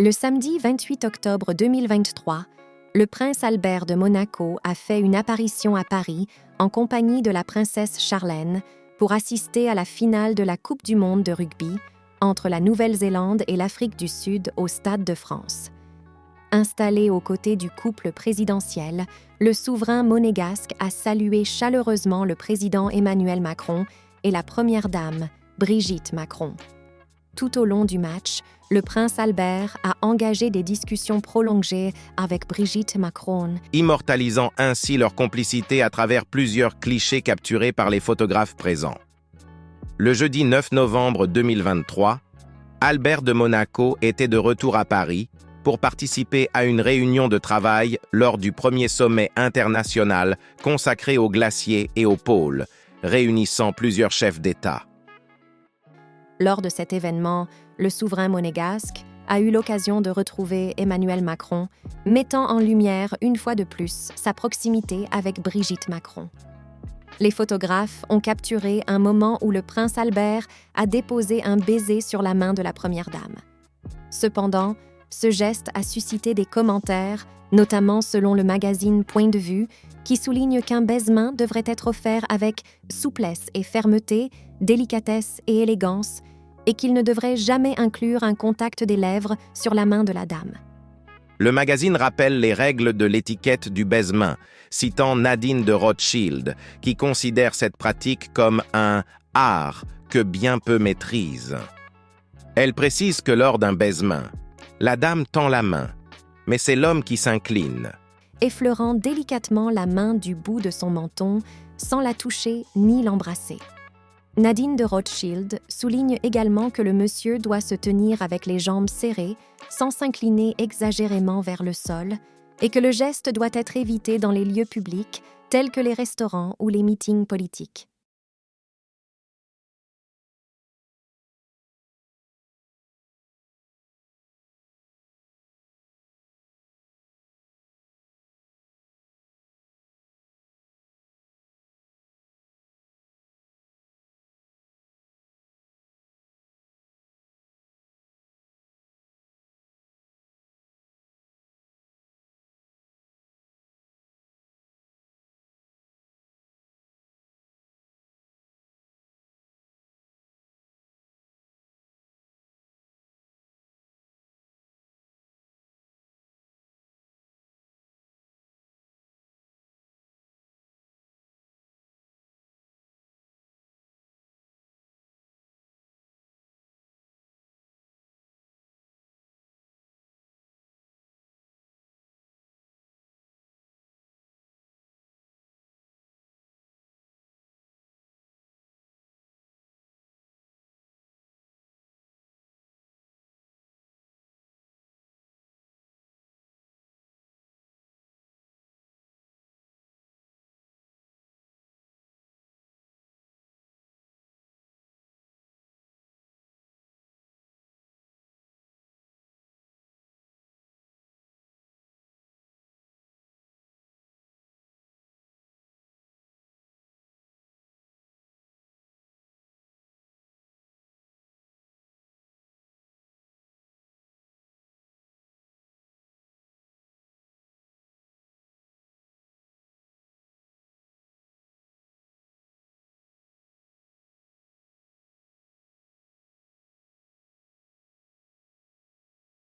Le samedi 28 octobre 2023, le prince Albert de Monaco a fait une apparition à Paris en compagnie de la princesse Charlène pour assister à la finale de la Coupe du monde de rugby entre la Nouvelle-Zélande et l'Afrique du Sud au Stade de France. Installé aux côtés du couple présidentiel, le souverain monégasque a salué chaleureusement le président Emmanuel Macron et la première dame, Brigitte Macron. Tout au long du match, le prince Albert a engagé des discussions prolongées avec Brigitte Macron, immortalisant ainsi leur complicité à travers plusieurs clichés capturés par les photographes présents. Le jeudi 9 novembre 2023, Albert de Monaco était de retour à Paris pour participer à une réunion de travail lors du premier sommet international consacré aux glaciers et aux pôles, réunissant plusieurs chefs d'État. Lors de cet événement, le souverain monégasque a eu l'occasion de retrouver Emmanuel Macron, mettant en lumière une fois de plus sa proximité avec Brigitte Macron. Les photographes ont capturé un moment où le prince Albert a déposé un baiser sur la main de la première dame. Cependant, ce geste a suscité des commentaires, notamment selon le magazine Point de vue, qui souligne qu'un baisement devrait être offert avec souplesse et fermeté, délicatesse et élégance, et qu'il ne devrait jamais inclure un contact des lèvres sur la main de la dame. Le magazine rappelle les règles de l'étiquette du baisement, citant Nadine de Rothschild, qui considère cette pratique comme un « art que bien peu maîtrisent ». Elle précise que lors d'un baisement, la dame tend la main, mais c'est l'homme qui s'incline, effleurant délicatement la main du bout de son menton sans la toucher ni l'embrasser. Nadine de Rothschild souligne également que le monsieur doit se tenir avec les jambes serrées, sans s'incliner exagérément vers le sol, et que le geste doit être évité dans les lieux publics tels que les restaurants ou les meetings politiques.